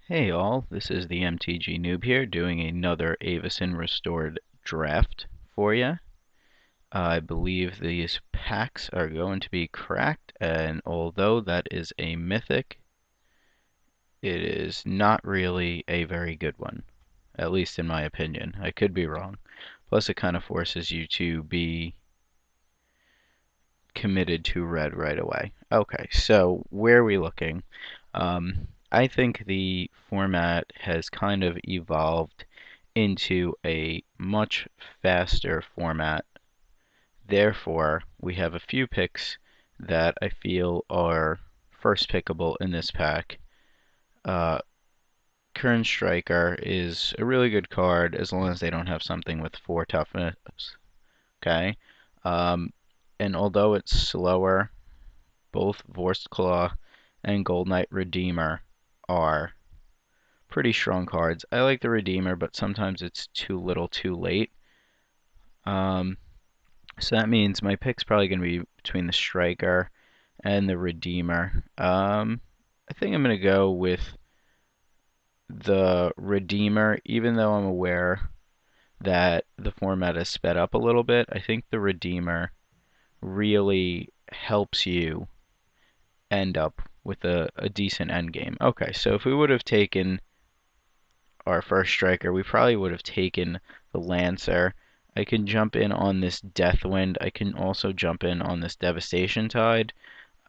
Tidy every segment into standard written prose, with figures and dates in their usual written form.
Hey all, this is the MTG Noob here doing another Avacyn Restored draft for you. I believe these packs are going to be cracked, and although that is a mythic, it is not really a very good one, at least in my opinion. I could be wrong. Plus it kind of forces you to be committed to red right away. Okay, so where are we looking? I think the format has kind of evolved into a much faster format. Therefore, we have a few picks that I feel are first pickable in this pack. Current Striker is a really good card as long as they don't have something with 4 toughness. Okay? And although it's slower, both Vorst Claw and Gold Knight Redeemer are pretty strong cards. I like the Redeemer, but sometimes it's too little too late. So that means my pick's probably going to be between the Striker and the Redeemer. I think I'm going to go with the Redeemer, even though I'm aware that the format is sped up a little bit. I think the Redeemer really helps you end up with a decent end game. Okay, so if we would have taken our first striker, we probably would have taken the Lancer. I can jump in on this Deathwind. I can also jump in on this Devastation Tide.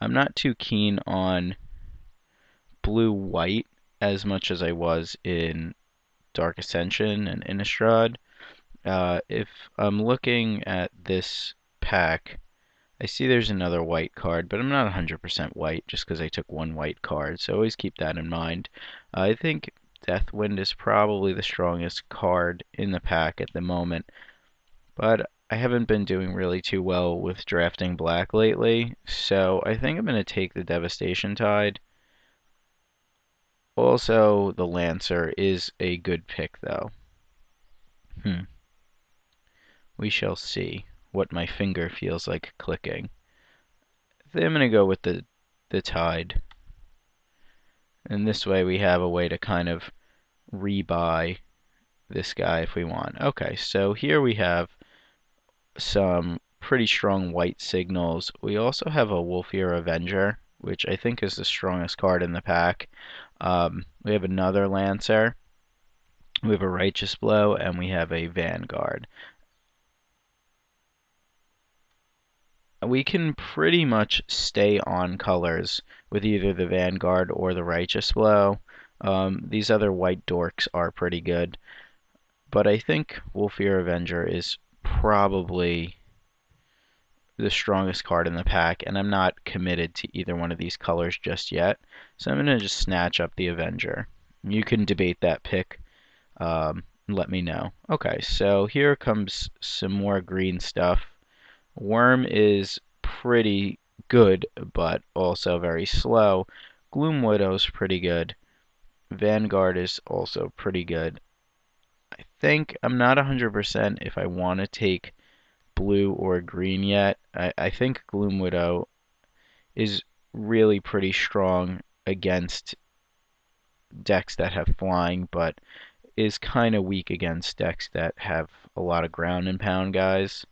I'm not too keen on blue-white as much as I was in Dark Ascension and Innistrad. If I'm looking at this pack, I see there's another white card, but I'm not 100% white just because I took one white card, so always keep that in mind. I think Deathwind is probably the strongest card in the pack at the moment, but I haven't been doing really too well with drafting black lately, so I think I'm going to take the Devastation Tide. Also, the Lancer is a good pick, though. We shall see what my finger feels like clicking. I think I'm going to go with the Tide. And this way we have a way to kind of rebuy this guy if we want. Okay, so here we have some pretty strong white signals. We also have a Wolfear Avenger, which I think is the strongest card in the pack. We have another Lancer. We have a Righteous Blow, and we have a Vanguard. We can pretty much stay on colors with either the Vanguard or the Righteous Blow. These other white dorks are pretty good, but I think Wolfear Avenger is probably the strongest card in the pack, and I'm not committed to either one of these colors just yet, so I'm going to just snatch up the Avenger. You can debate that pick. Let me know. Okay, so here comes some more green stuff. Worm is pretty good, but also very slow. Gloom Widow's pretty good. Vanguard is also pretty good. I think I'm not 100% if I want to take blue or green yet. I think Gloom Widow is really pretty strong against decks that have flying, but is kind of weak against decks that have a lot of ground and pound guys.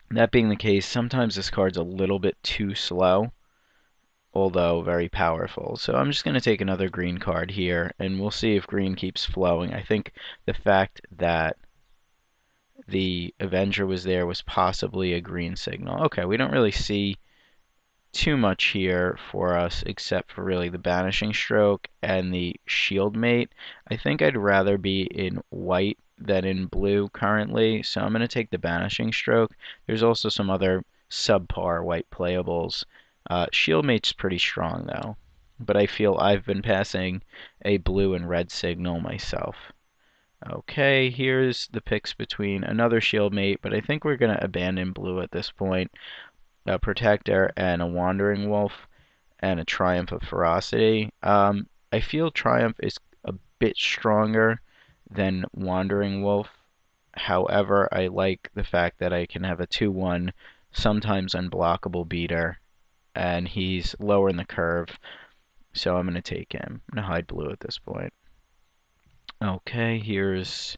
That being the case, sometimes this card's a little bit too slow, although very powerful. So I'm just going to take another green card here, and we'll see if green keeps flowing. I think the fact that the Avenger was there was possibly a green signal. Okay, we don't really see too much here for us except for really the Banishing Stroke and the Shield Mate. I think I'd rather be in white than in blue currently, so I'm going to take the Banishing Stroke. There's also some other subpar white playables. Shield Mate's pretty strong though, but I feel I've been passing a blue and red signal myself. Okay, here's the picks between another Shield Mate, but I think we're going to abandon blue at this point. A Protector and a Wandering Wolf and a Triumph of Ferocity. I feel Triumph is a bit stronger than Wandering Wolf. However, I like the fact that I can have a 2/1, sometimes unblockable beater, and he's lower in the curve. So I'm going to take him. I'm going to hide blue at this point. Okay, here's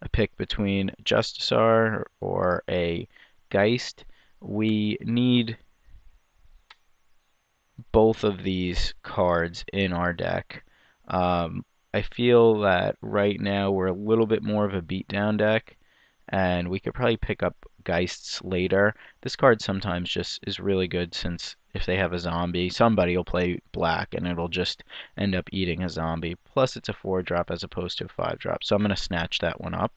a pick between Justisar or a Geist. We need both of these cards in our deck. I feel that right now we're a little bit more of a beatdown deck, and we could probably pick up Geists later. This card sometimes just is really good since if they have a zombie, somebody will play black and it'll just end up eating a zombie. Plus it's a 4-drop as opposed to a 5-drop, so I'm going to snatch that one up.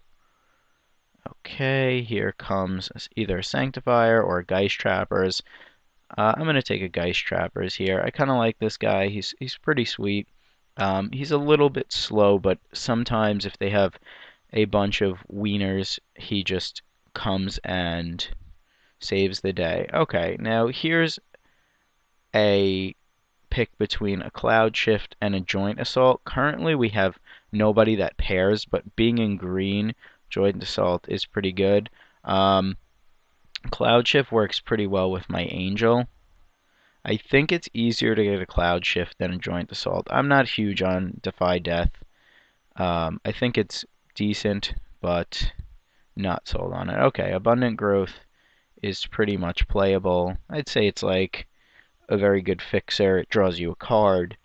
Okay, here comes either a Sanctifier or a Geist Trappers. I'm going to take a Geist Trappers here. I kind of like this guy. He's pretty sweet. He's a little bit slow, but sometimes if they have a bunch of wieners, he just comes and saves the day. Okay, now here's a pick between a Cloud Shift and a Joint Assault. Currently we have nobody that pairs, but being in green, Joint Assault is pretty good. Cloud Shift works pretty well with my Angel. I think it's easier to get a Cloud Shift than a Joint Assault. I'm not huge on Defy Death. I think it's decent, but not sold on it. Okay, Abundant Growth is pretty much playable. I'd say it's like a very good fixer. It draws you a card,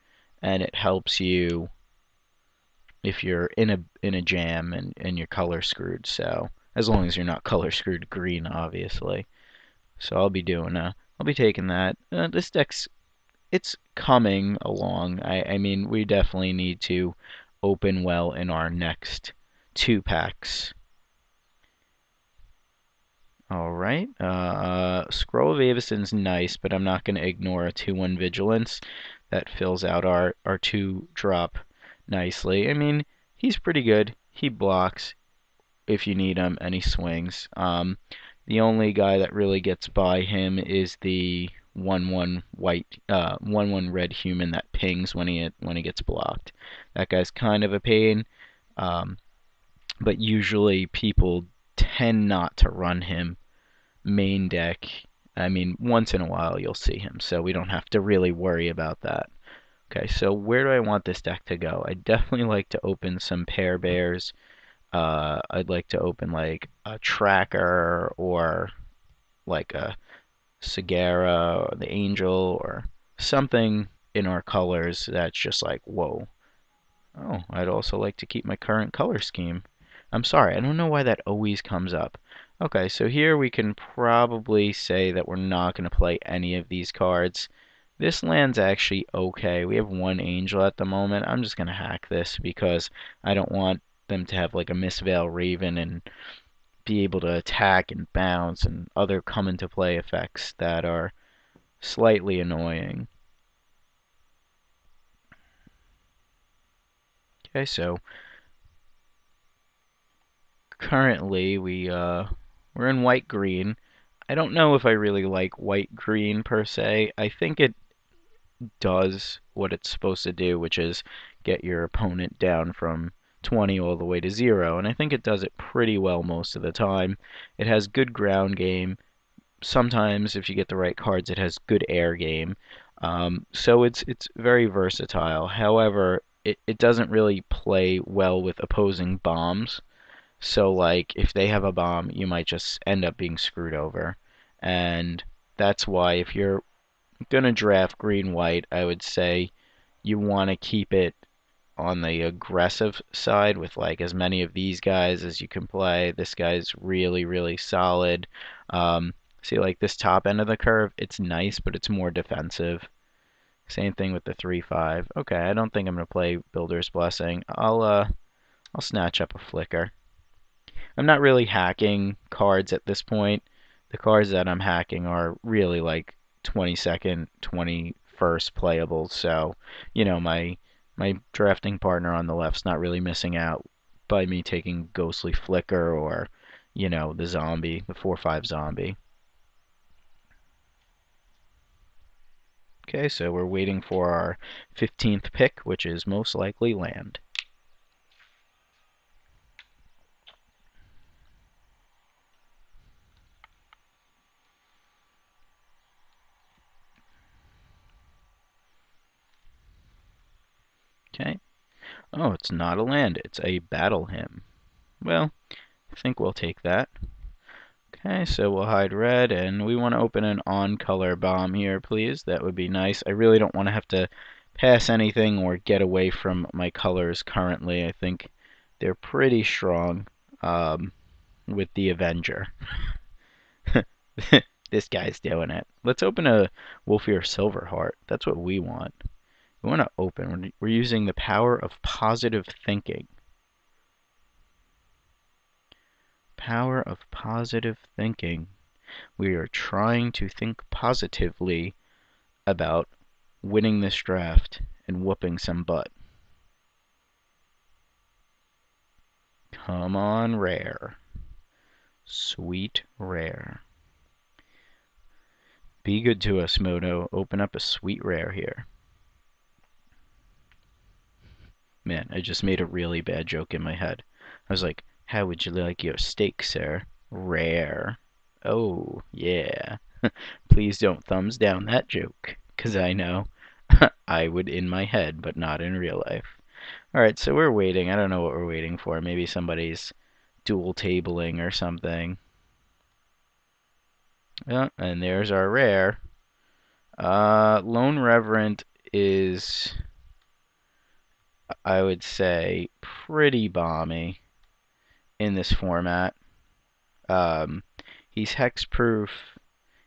and it helps you if you're in a jam and you're color screwed. So as long as you're not color screwed green, obviously. So I'll be taking that. This deck's it's coming along. I mean, we definitely need to open well in our next 2 packs. All right. Scroll of Avacyn's nice, but I'm not going to ignore a 2/1 Vigilance. That fills out our 2-drop nicely. I mean, he's pretty good. He blocks if you need him, and he swings. The only guy that really gets by him is the 1/1 white, 1/1 red human that pings when he gets blocked. That guy's kind of a pain, but usually people tend not to run him main deck. I mean, once in a while you'll see him, so we don't have to really worry about that. Okay, so where do I want this deck to go? I definitely like to open some pair bears. I'd like to open like a tracker or like a Sagara or the Angel or something in our colors that's just like, whoa. Oh, I'd also like to keep my current color scheme. I'm sorry, I don't know why that always comes up. Okay, so here we can probably say that we're not going to play any of these cards. This land's actually okay. We have 1 Angel at the moment. I'm just going to hack this because I don't want them to have like a Mistveil Raven and be able to attack and bounce and other come into play effects that are slightly annoying. Okay, so currently we're in white green. I don't know if I really like white green per se. I think it does what it's supposed to do, which is get your opponent down from 20 all the way to 0, and I think it does it pretty well most of the time. It has good ground game. Sometimes, if you get the right cards, it has good air game. So it's very versatile. However, it doesn't really play well with opposing bombs. So, like, if they have a bomb, you might just end up being screwed over. And that's why if you're gonna draft green-white, I would say you want to keep it on the aggressive side with like as many of these guys as you can play. This guy's really, really solid. See, like this top end of the curve, it's nice, but it's more defensive. Same thing with the 3/5. Okay, I don't think I'm gonna play Builder's Blessing. I'll snatch up a Flicker. I'm not really hacking cards at this point. The cards that I'm hacking are really like 22nd, 21st playable. So, my drafting partner on the left's not really missing out by me taking Ghostly Flicker or, the zombie, the 4/5 zombie. Okay, so we're waiting for our 15th pick, which is most likely land. Oh, it's not a land, it's a battle hymn. Well, I think we'll take that. Okay, so we'll hide red, and we want to open an on-color bomb here, please. That would be nice. I really don't want to have to pass anything or get away from my colors currently. I think they're pretty strong with the Avenger. This guy's doing it. Let's open a Wolfear Silverheart. That's what we want. We want to open. We're using the power of positive thinking. Power of positive thinking. We are trying to think positively about winning this draft and whooping some butt. Come on, rare. Sweet rare. Be good to us, Moto. Open up a sweet rare here. Man, I just made a really bad joke in my head. I was like, how would you like your steak, sir? Rare. Oh, yeah. Please don't thumbs down that joke, 'cause I know I would in my head, but not in real life. Alright, so we're waiting. I don't know what we're waiting for. Maybe somebody's dual tabling or something. Yeah, and there's our rare. Lone Reverend is, I would say, pretty balmy in this format. He's hexproof.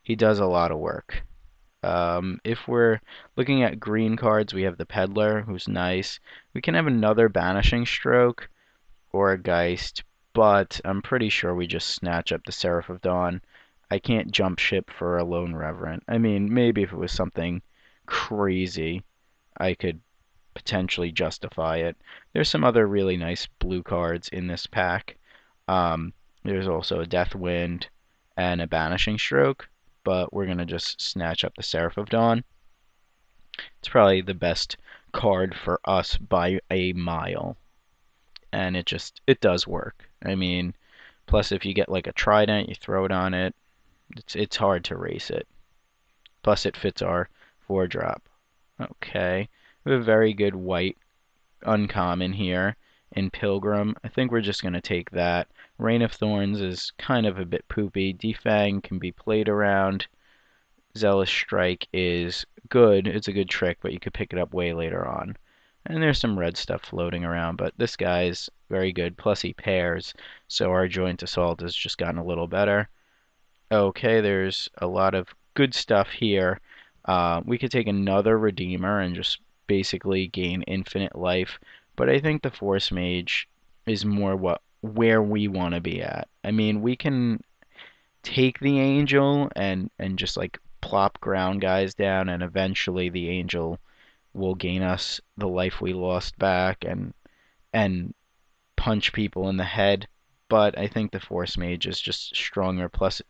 He does a lot of work. If we're looking at green cards, we have the Peddler, who's nice. We can have another Banishing Stroke or a Geist, but I'm pretty sure we just snatch up the Seraph of Dawn. I can't jump ship for a Lone Reverend. I mean, maybe if it was something crazy, I could potentially justify it. There's some other really nice blue cards in this pack. There's also a Deathwind and a Banishing Stroke, but we're going to just snatch up the Seraph of Dawn. It's probably the best card for us by a mile, and it does work. I mean, plus if you get like a Trident, you throw it on it, it's hard to race it. Plus it fits our 4-drop. Okay, we have a very good white uncommon here in Pilgrim. I think we're just going to take that. Rain of Thorns is kind of a bit poopy. Defang can be played around. Zealous Strike is good. It's a good trick, but you could pick it up way later on. And there's some red stuff floating around, but this guy's very good. Plus he pairs, so our Joint Assault has just gotten a little better. Okay, there's a lot of good stuff here. We could take another Redeemer and just basically gain infinite life, but I think the Force Mage is more where we want to be at. I mean, we can take the Angel and just like plop ground guys down, and eventually the Angel will gain us the life we lost back and punch people in the head. But I think the Force Mage is just stronger. Plus,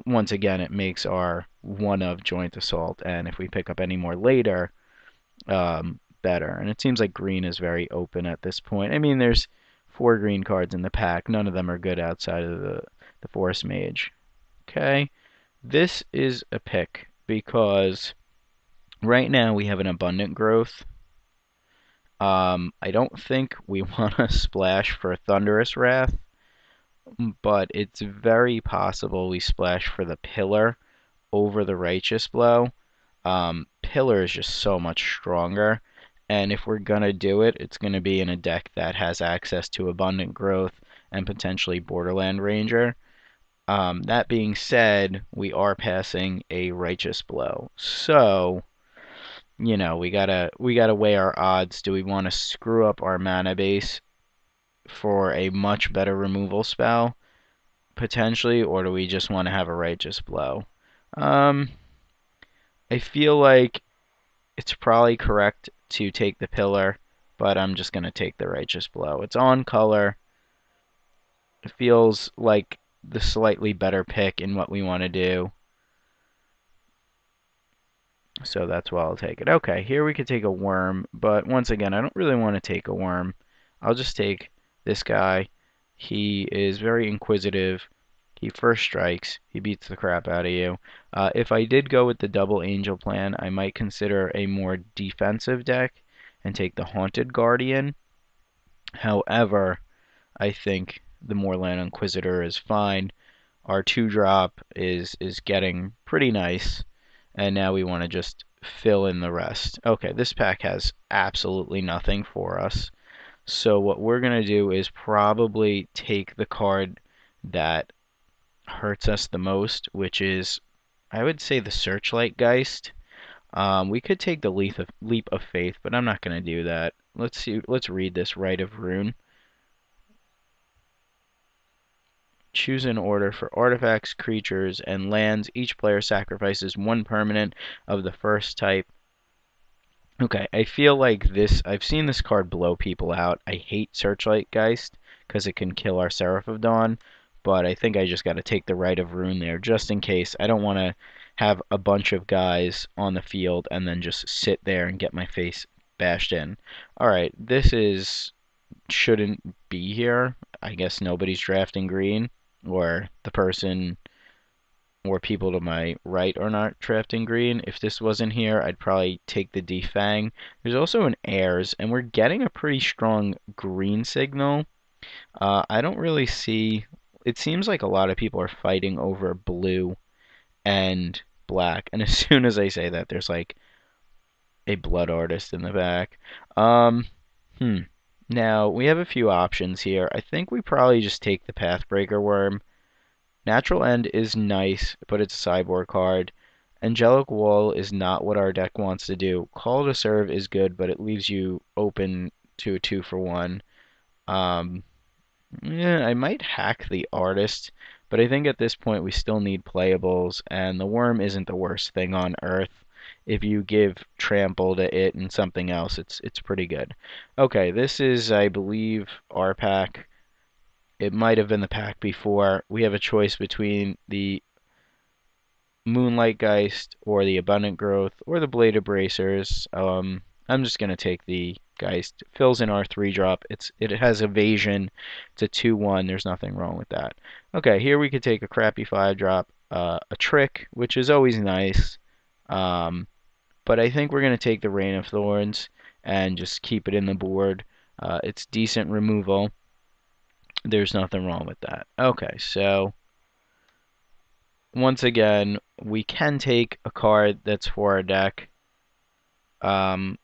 once again, it makes our one of Joint Assault, and if we pick up any more later, better. And it seems like green is very open at this point. I mean, there's 4 green cards in the pack. None of them are good outside of the Force Mage. Okay, this is a pick because right now we have an abundant growth. I don't think we want to splash for Thunderous Wrath, but it's very possible we splash for the Pillar over the Righteous Blow. Pillar is just so much stronger, and if we're gonna do it, it's gonna be in a deck that has access to Abundant Growth and potentially Borderland Ranger. That being said, we are passing a Righteous Blow, so you know we gotta weigh our odds. Do we want to screw up our mana base for a much better removal spell potentially, or do we just want to have a Righteous Blow? I feel like it's probably correct to take the Pillar, but I'm just going to take the Righteous Blow. It's on color. It feels like the slightly better pick in what we want to do. So that's why I'll take it. Okay, here we could take a Worm, but once again, I don't really want to take a Worm. I'll just take this guy. He is very inquisitive. He first strikes. He beats the crap out of you. If I did go with the double Angel plan, I might consider a more defensive deck and take the Haunted Guardian. However, I think the Moorland Inquisitor is fine. Our 2-drop is getting pretty nice, and now we want to just fill in the rest. Okay, this pack has absolutely nothing for us. So what we're going to do is probably take the card that hurts us the most, which is, I would say, the Searchlight Geist. We could take the leap of faith, but I'm not going to do that. Let's see. Let's read this Rite of Ruin. Choose an order for artifacts, creatures, and lands. Each player sacrifices one permanent of the first type. Okay, I feel like this. I've seen this card blow people out. I hate Searchlight Geist because it can kill our Seraph of Dawn, but I think I just got to take the Rite of Ruin there just in case. I don't want to have a bunch of guys on the field and then just sit there and get my face bashed in. Alright, this shouldn't be here. I guess nobody's drafting green, or the person or people to my right are not drafting green. If this wasn't here, I'd probably take the defang. There's also an heirs, and we're getting a pretty strong green signal. I don't really see. It seems like a lot of people are fighting over blue and black, and as soon as I say that, there's like a blood artist in the back. Um, hmm. Now, we have a few options here. I think we probably just take the Pathbreaker Worm. Natural End is nice, but it's a sideboard card. Angelic Wall is not what our deck wants to do. Call to Serve is good, but it leaves you open to a 2-for-1. Um, yeah, I might hack the Artist, but I think at this point we still need playables, and the Worm isn't the worst thing on Earth. If you give Trample to it and something else, it's pretty good. Okay, this is, I believe, our pack. It might have been the pack before. We have a choice between the Moonlight Geist or the Abundant Growth or the Bladed Bracers. I'm just gonna take the Geist. Fills in our 3-drop. It has evasion. It's a 2/1. There's nothing wrong with that. Okay, here we could take a crappy 5-drop, a Trick, which is always nice. But I think we're gonna take the Rain of Thorns and just keep it in the board. It's decent removal. There's nothing wrong with that. Okay, so once again, we can take a card that's for our deck. I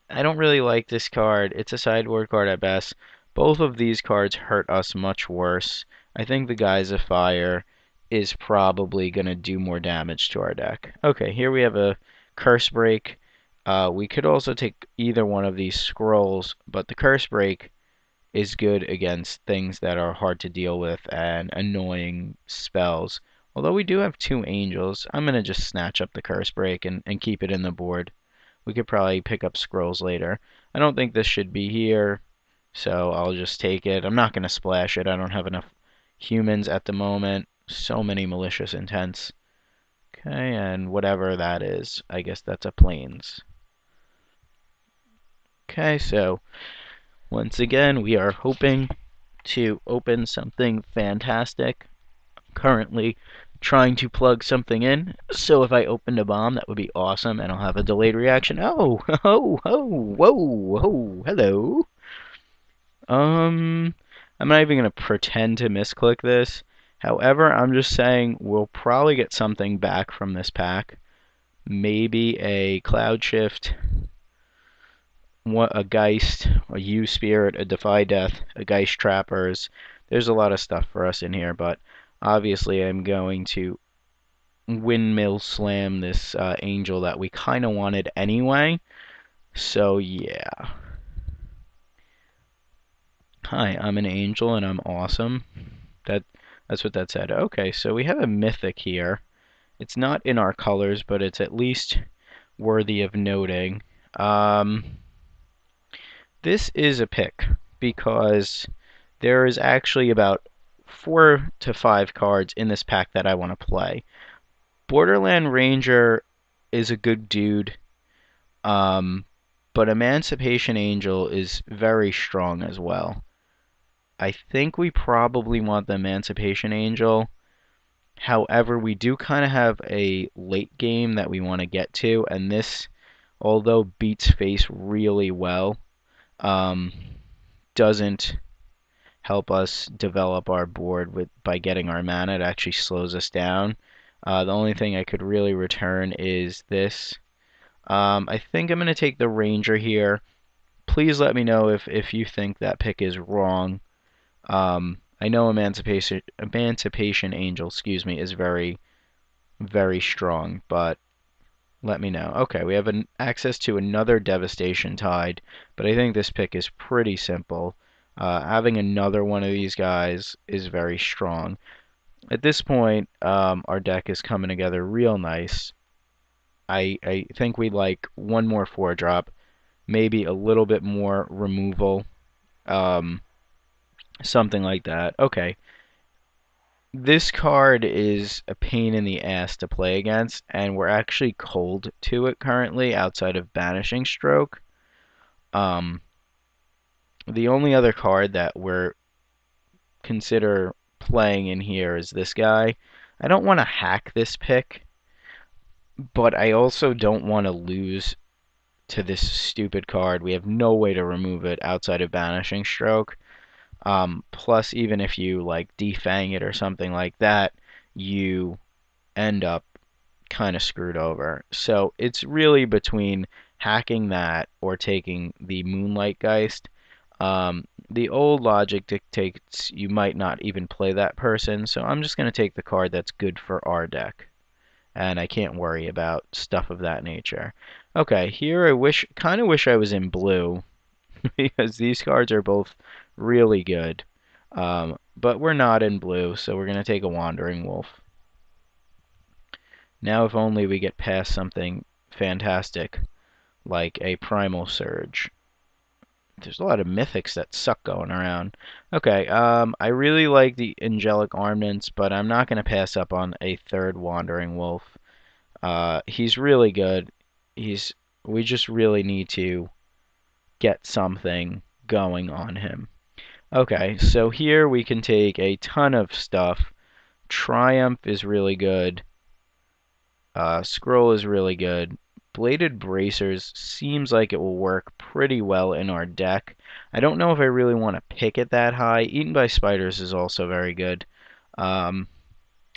don't really like this card. It's a sideboard card at best. Both of these cards hurt us much worse. I think the Guise of Fire is probably going to do more damage to our deck. Okay, here we have a Curse Break. We could also take either one of these scrolls, but the Curse Break is good against things that are hard to deal with and annoying spells. Although we do have 2 angels, I'm going to just snatch up the Curse Break and keep it in the board. We could probably pick up scrolls later. I don't think this should be here, so I'll just take it. I'm not going to splash it. I don't have enough humans at the moment. So many malicious intents. Okay, and whatever that is, I guess that's a plains. Okay, so once again, we are hoping to open something fantastic. I'm currently trying to plug something in, so if I opened a bomb, that would be awesome, and I'll have a delayed reaction. Oh, oh, oh, whoa, whoa, hello. I'm not even going to pretend to misclick this. However, I'm just saying we'll probably get something back from this pack. Maybe a Cloud Shift, a Geist, a U-Spirit, a Defy Death, a Geist Trappers. There's a lot of stuff for us in here, but obviously I'm going to windmill slam this angel that we kind of wanted anyway. So yeah. Hi, I'm an angel and I'm awesome. That's what that said. Okay, so we have a mythic here. It's not in our colors, but it's at least worthy of noting. This is a pick because there is actually about 4 to 5 cards in this pack that I want to play. Borderland Ranger is a good dude, but Emancipation Angel is very strong as well. I think we probably want the Emancipation Angel. However, we do kind of have a late game that we want to get to, and this, although beats face really well, doesn't help us develop our board by getting our mana. It actually slows us down. The only thing I could really return is this. I think I'm going to take the Ranger here. Please let me know if you think that pick is wrong. I know Emancipation Angel, excuse me, is very, very strong, but let me know. Okay, we have access to another Devastation Tide, but I think this pick is pretty simple. Having another one of these guys is very strong. At this point, our deck is coming together real nice. I think we like one more 4-drop, maybe a little bit more removal, something like that. Okay. This card is a pain in the ass to play against, and we're actually cold to it currently outside of Banishing Stroke. The only other card that we're consider playing in here is this guy. I don't want to hack this pick, but I also don't want to lose to this stupid card. We have no way to remove it outside of Banishing Stroke. Plus, even if you like defang it or something like that, you end up kind of screwed over. So it's really between hacking that or taking the Moonlight Geist. The old logic dictates you might not even play that person, so I'm just going to take the card that's good for our deck. And I can't worry about stuff of that nature. Okay, here I kind of wish I was in blue, because these cards are both really good. But we're not in blue, so we're going to take a Wandering Wolf. Now if only we get past something fantastic, like a Primal Surge. There's a lot of mythics that suck going around. Okay, I really like the Angelic Armaments, but I'm not going to pass up on a third Wandering Wolf. He's really good. We just really need to get something going on him. Okay, so here we can take a ton of stuff. Triumph is really good. Scroll is really good. Bladed Bracers seems like it will work pretty well in our deck. I don't know if I really want to pick it that high. Eaten by Spiders is also very good. I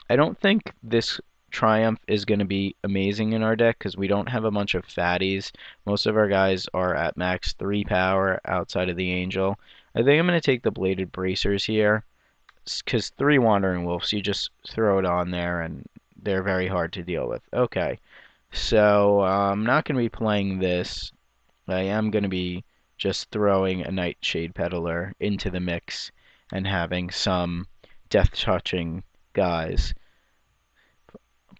don't think this Triumph is going to be amazing in our deck because we don't have a bunch of fatties. Most of our guys are at max 3 power outside of the Angel. I think I'm going to take the Bladed Bracers here because 3 Wandering Wolves, you just throw it on there and they're very hard to deal with. Okay, so I'm not going to be playing this. I am going to be just throwing a Nightshade Peddler into the mix and having some death-touching guys.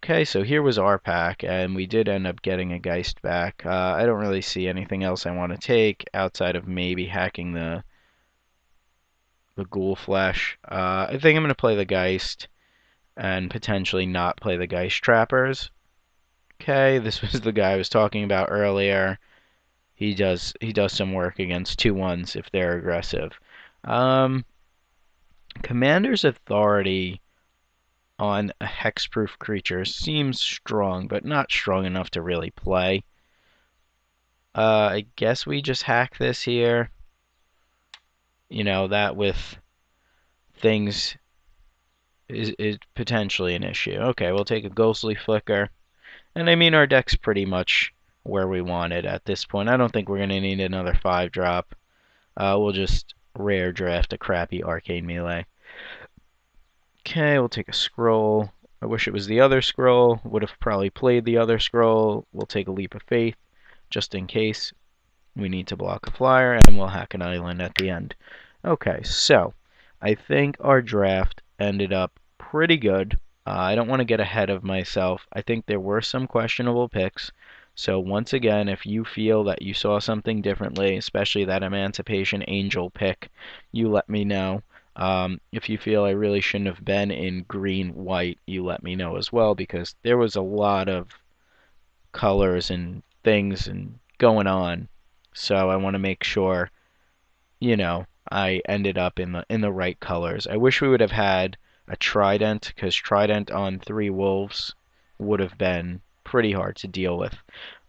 Okay, so here was our pack, and we did end up getting a Geist back. I don't really see anything else I want to take outside of maybe hacking the Ghoul Flesh. I think I'm going to play the Geist and potentially not play the Geist Trappers. Okay, this was the guy I was talking about earlier. He does some work against 2/1s if they're aggressive. Commander's Authority on a hexproof creature seems strong, but not strong enough to really play. I guess we just hack this here. You know, that with things is potentially an issue. Okay, we'll take a Ghostly Flicker. And I mean, our deck's pretty much where we want it at this point. I don't think we're going to need another 5-drop. We'll just rare draft a crappy Arcane Melee. Okay, we'll take a Scroll. I wish it was the other Scroll. Would have probably played the other Scroll. We'll take a Leap of Faith, just in case we need to block a flyer, and we'll hack an island at the end. Okay, so I think our draft ended up pretty good. I don't want to get ahead of myself. I think there were some questionable picks. So once again, if you feel that you saw something differently, especially that Emancipation Angel pick, you let me know. If you feel I really shouldn't have been in green-white, you let me know as well, because there was a lot of colors and things and going on. So I want to make sure, you know, I ended up in the right colors. I wish we would have had a Trident, because Trident on 3 Wolves would have been pretty hard to deal with.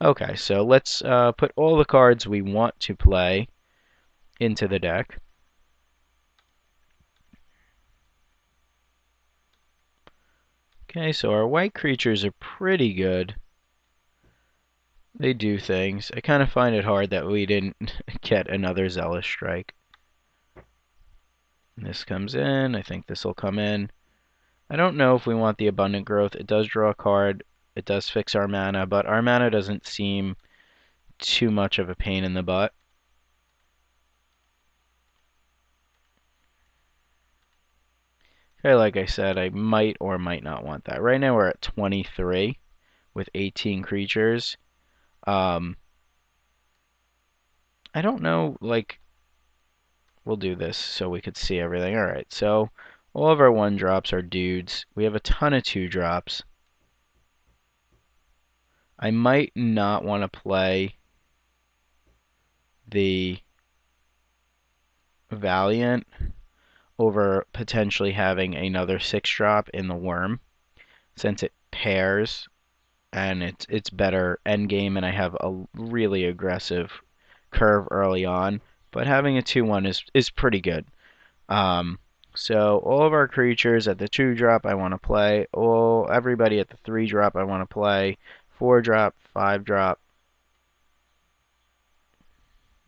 Okay, so let's put all the cards we want to play into the deck. Okay, so our white creatures are pretty good. They do things. I kind of find it hard that we didn't get another Zealous Strike. This comes in. I think this will come in. I don't know if we want the Abundant Growth. It does draw a card. It does fix our mana, but our mana doesn't seem too much of a pain in the butt. Okay, like I said, I might or might not want that. Right now we're at 23 with 18 creatures. I don't know, like, we'll do this so we could see everything. Alright, so all of our 1-drops are dudes. We have a ton of 2-drops. I might not want to play the Valiant over potentially having another 6-drop in the Worm, since it pairs and it's better endgame, and I have a really aggressive curve early on. But having a 2/1 is pretty good. So all of our creatures at the 2-drop I want to play. Everybody at the 3-drop I want to play. 4-drop, 5-drop.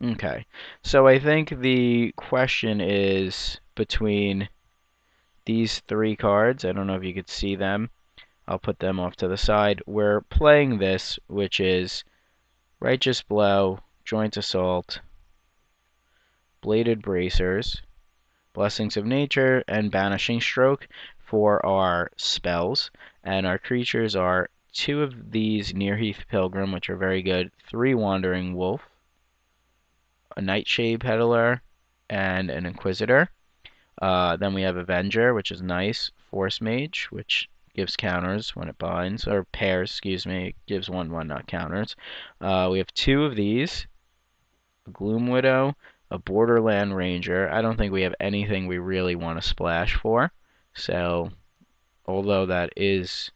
Okay, so I think the question is between these 3 cards. I don't know if you could see them. I'll put them off to the side. We're playing this, which is Righteous Blow, Joint Assault, Bladed Bracers, Blessings of Nature, and Banishing Stroke for our spells. And our creatures are 2 of these Nearheath Pilgrim, which are very good, 3 Wandering Wolf, a Nightshade Peddler, and an Inquisitor. Then we have Avenger, which is nice, Force Mage, which gives counters when it binds, or pairs, excuse me, it gives 1/1, not counters. We have 2 of these, a Gloom Widow, a Borderland Ranger. I don't think we have anything we really want to splash for, so although that is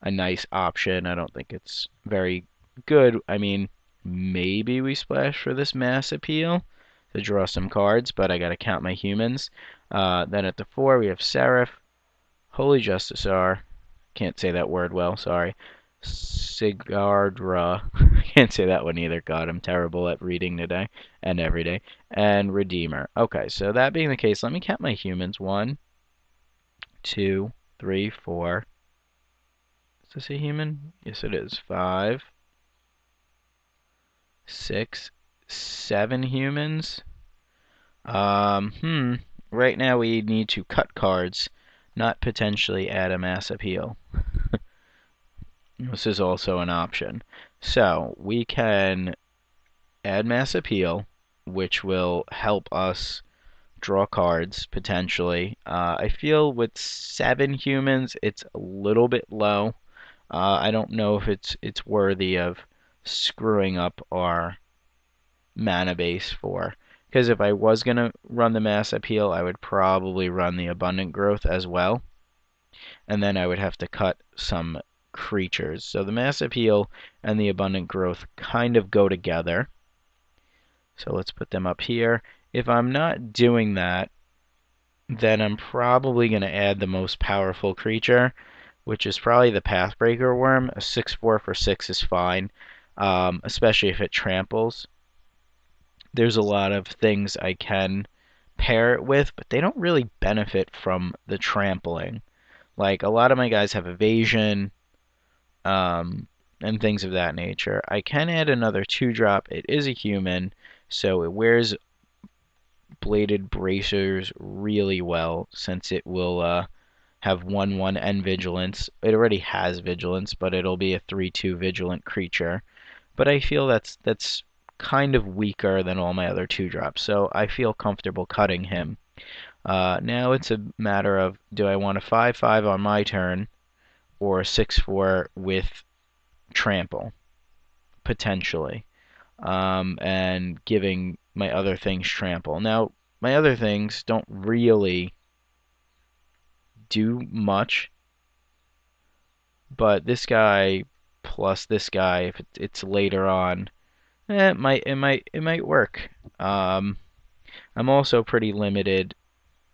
a nice option, I don't think it's very good. I mean, maybe we splash for this Mass Appeal to draw some cards, but I gotta count my humans. Then at the 4 we have Seraph, Holy Justiciar, can't say that word well, sorry. Sigardra, can't say that one either. God, I'm terrible at reading today and every day. And Redeemer. Okay, so that being the case, let me count my humans. 1, 2, 3, 4. Is this a human? Yes, it is. 5, 6, 7 humans. Right now we need to cut cards, not potentially add a Mass Appeal. This is also an option. So we can add Mass Appeal, which will help us draw cards potentially. I feel with 7 humans, it's a little bit low. I don't know if it's worthy of screwing up our mana base for. Because if I was going to run the Mass Appeal, I would probably run the Abundant Growth as well. And then I would have to cut some creatures. So the Mass Appeal and the Abundant Growth kind of go together. So let's put them up here. If I'm not doing that, then I'm probably going to add the most powerful creature, which is probably the Pathbreaker Worm. A 6/4 for 6 is fine, especially if it tramples. There's a lot of things I can pair it with, but they don't really benefit from the trampling. Like, a lot of my guys have evasion, and things of that nature. I can add another 2-drop. It is a human, so it wears Bladed Bracers really well, since it will have 1/1 and Vigilance. It already has Vigilance, but it'll be a 3/2 Vigilant creature. But I feel that's kind of weaker than all my other 2-drops, so I feel comfortable cutting him. Now it's a matter of, do I want a 5/5 on my turn, or a 6/4 with trample, potentially, and giving my other things trample. Now, my other things don't really do much, but this guy plus this guy, if it's later on, it might work. I'm also pretty limited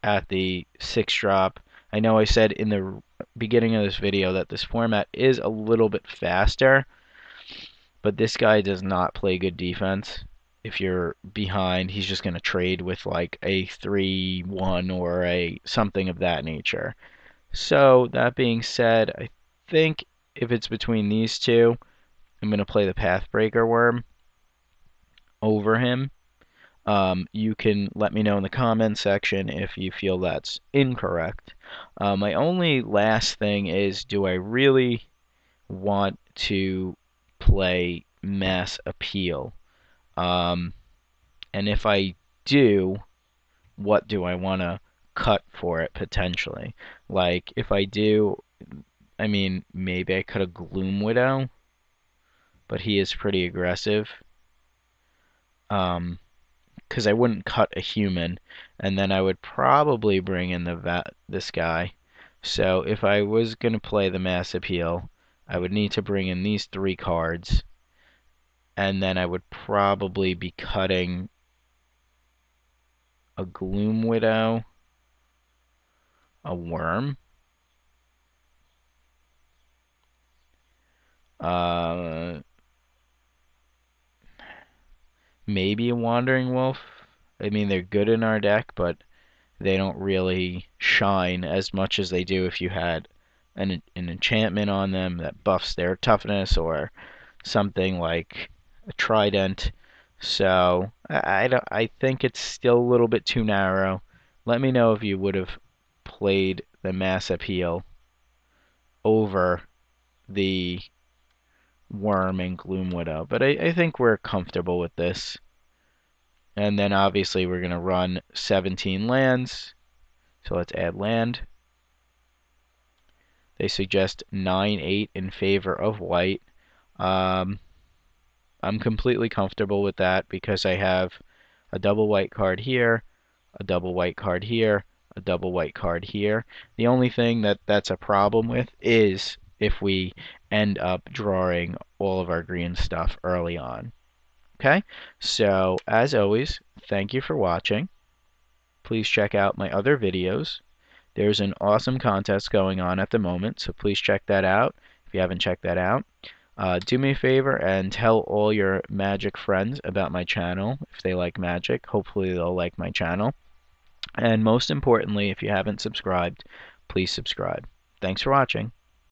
at the 6-drop. I know I said in the beginning of this video that this format is a little bit faster, but this guy does not play good defense. If you're behind, he's just going to trade with like a 3-1 or a something of that nature. So, that being said, I think if it's between these two, I'm going to play the Pathbreaker Worm over him. You can let me know in the comments section if you feel that's incorrect. My only last thing is, do I really want to play Mass Appeal? And if I do, what do I want to cut for it potentially? Like, if I do, I mean, maybe I cut a Gloom Widow, but he is pretty aggressive. Because I wouldn't cut a human, and then I would probably bring in this guy. So if I was going to play the Mass Appeal, I would need to bring in these 3 cards, and then I would probably be cutting a Gloom Widow, a Worm, uh, maybe a Wandering Wolf. I mean, they're good in our deck, but they don't really shine as much as they do if you had an enchantment on them that buffs their toughness, or something like a Trident. So I think it's still a little bit too narrow. Let me know if you would have played the Mass Appeal over the Worm and Gloom Widow. But I think we're comfortable with this. And then obviously we're going to run 17 lands. So let's add land. They suggest 9-8 in favor of white. I'm completely comfortable with that because I have a double white card here, a double white card here, a double white card here. The only thing that's a problem with is if we end up drawing all of our green stuff early on. Okay, so as always, thank you for watching. Please check out my other videos. There's an awesome contest going on at the moment, so please check that out if you haven't checked that out. Do me a favor and tell all your Magic friends about my channel if they like Magic. Hopefully they'll like my channel. And most importantly, if you haven't subscribed, please subscribe. Thanks for watching.